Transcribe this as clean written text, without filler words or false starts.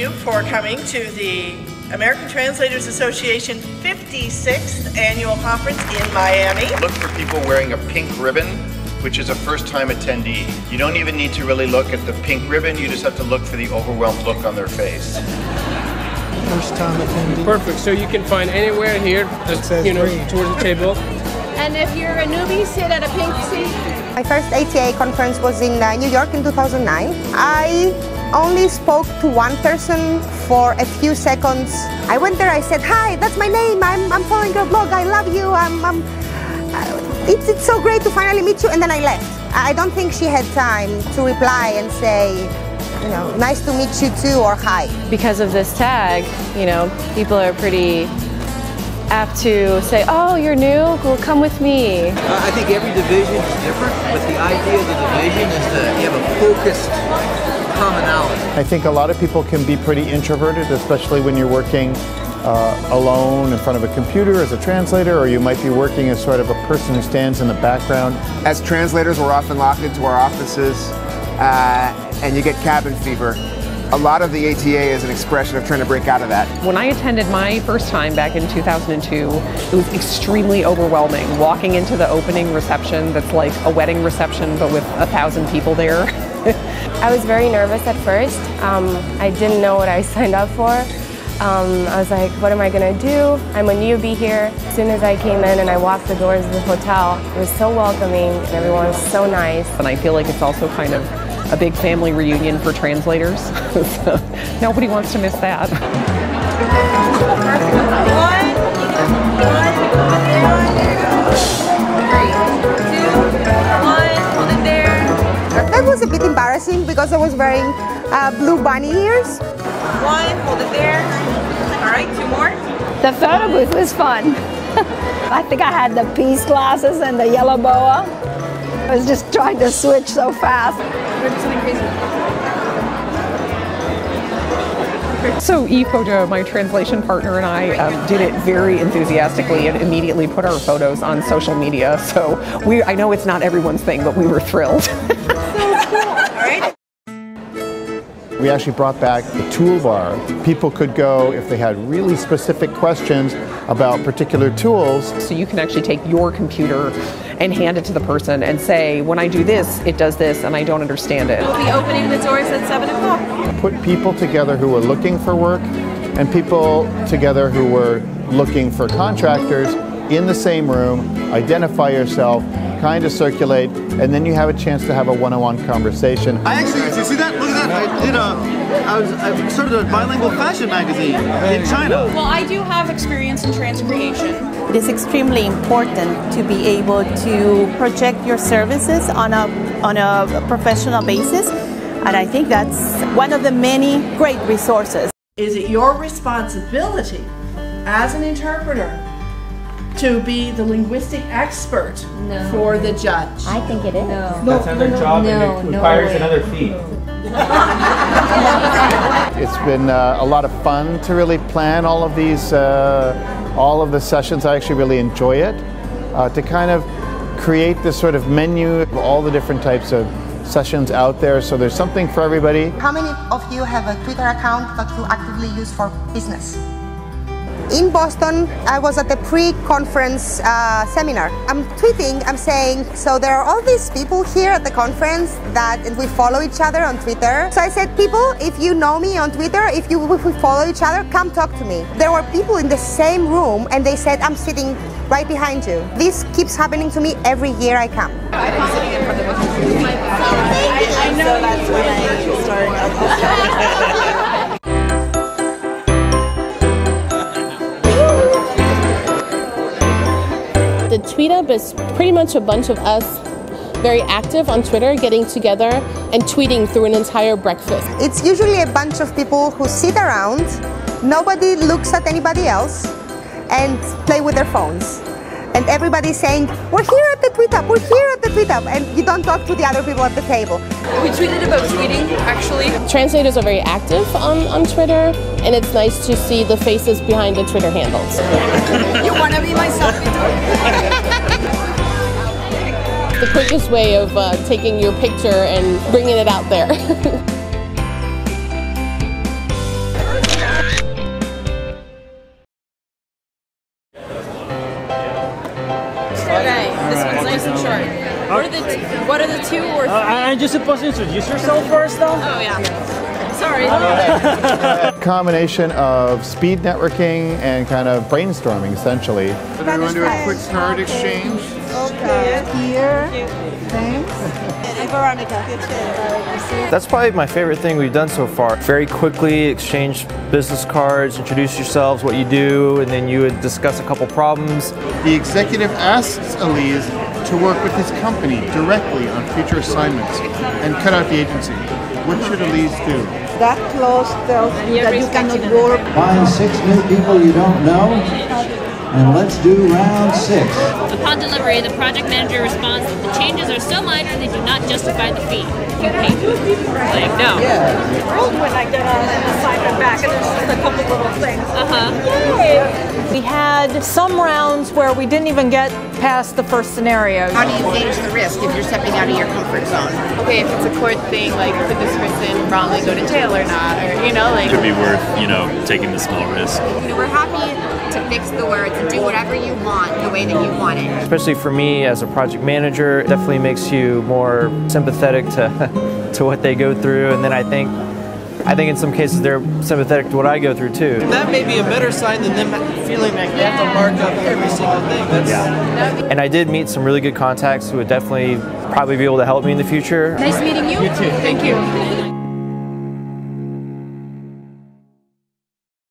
you for coming to the American Translators Association 56th Annual Conference in Miami. Look for people wearing a pink ribbon, which is a first-time attendee. You don't even need to really look at the pink ribbon, you just have to look for the overwhelmed look on their face. First-time attendee. Perfect, so you can find anywhere here that's, towards the table. And if you're a newbie, sit at a pink seat. My first ATA conference was in New York in 2009. I only spoke to one person for a few seconds. I went there, I said, "Hi, that's my name, I'm following your blog, I love you, it's so great to finally meet you," and then I left. I don't think she had time to reply and say, nice to meet you too, or hi. Because of this tag, people are pretty apt to say, "Oh, you're new? Well, come with me." I think every division is different, but the idea of the division is to have a focused commonality. I think a lot of people can be pretty introverted, especially when you're working alone in front of a computer as a translator, or you might be working as sort of a person who stands in the background. As translators, we're often locked into our offices and you get cabin fever. A lot of the ATA is an expression of trying to break out of that. When I attended my first time back in 2002, it was extremely overwhelming. Walking into the opening reception that's like a wedding reception but with 1,000 people there. I was very nervous at first. I didn't know what I signed up for. I was like, what am I going to do? I'm a newbie here. As soon as I came in and I walked the doors of the hotel, it was so welcoming and everyone was so nice. And I feel like it's also kind of a big family reunion for translators. So nobody wants to miss that. That was a bit embarrassing because I was wearing blue bunny ears. One, hold it there. All right, two more. The photo booth was fun. I think I had the peace glasses and the yellow boa. I was just trying to switch so fast. So ePhoto, my translation partner, and I did it very enthusiastically and immediately put our photos on social media. So I know it's not everyone's thing, but we were thrilled. We actually brought back the toolbar. People could go, if they had really specific questions about particular tools. So you can actually take your computer and hand it to the person and say, when I do this, it does this, and I don't understand it. We'll be opening the doors at 7 o'clock. Put people together who were looking for work and people together who were looking for contractors in the same room, identify yourself, kind of circulate, and then you have a chance to have a one-on-one conversation. I actually, you see that? Look at that. I started a bilingual fashion magazine in China. Well, I do have experience in transcreation. It is extremely important to be able to project your services on a professional basis, and I think that's one of the many great resources. Is it your responsibility as an interpreter to be the linguistic expert for the judge? I think it is. That's another job and it requires another fee. It's been a lot of fun to really plan all of these, all of the sessions. I actually really enjoy it. To kind of create this sort of menu of all the different types of sessions out there, so there's something for everybody. How many of you have a Twitter account that you actively use for business? In Boston, I was at the pre-conference seminar. I'm tweeting, I'm saying, so there are all these people here at the conference and we follow each other on Twitter. So I said, people, if you know me on Twitter, if we follow each other, come talk to me. There were people in the same room and they said, I'm sitting right behind you. This keeps happening to me every year I come. I'm sitting in front of I know so that's when I started. The Tweet Up is pretty much a bunch of us very active on Twitter, getting together and tweeting through an entire breakfast. It's usually a bunch of people who sit around, nobody looks at anybody else, and play with their phones. And everybody's saying, we're here at the Tweet Up, we're here at the Tweet Up, and you don't talk to the other people at the table. We tweeted about tweeting, actually. Translators are very active on Twitter, and it's nice to see the faces behind the Twitter handles. You want to be my selfie? The quickest way of taking your picture and bringing it out there. What are the 2 or 3? I'm just supposed to introduce yourself first, though? Oh, yeah. Sorry. Combination of speed networking and kind of brainstorming, essentially. So do we want to do a quick card exchange? Okay. Here. Thanks. And Veronica. That's probably my favorite thing we've done so far. Very quickly exchange business cards, introduce yourselves, what you do, and then you would discuss a couple problems. The executive asks Elise to work with his company directly on future assignments and cut out the agency. What should Elise do? That clause tells you that you cannot work. Find 6 new people you don't know, and let's do round 6. Upon delivery, the project manager responds that the changes are so minor they do not justify the fee. You pay. Like, no. Yeah. I'm thrilled when I get an assignment back and there's just a couple little things. Yay! We had some rounds where we didn't even get past the first scenario. How do you gauge the risk if you're stepping out of your comfort zone? Okay, if it's a court thing, like could this person wrongly go to jail or not, or like. Could be worth, taking the small risk. We're happy to fix the words and do whatever you want the way that you want it. Especially for me as a project manager, it definitely makes you more sympathetic to what they go through, and then I think in some cases they're sympathetic to what I go through too. That may be a better sign than them feeling like they have to mark up every single thing. And I did meet some really good contacts who would definitely probably be able to help me in the future. Nice meeting you. You too. Thank you.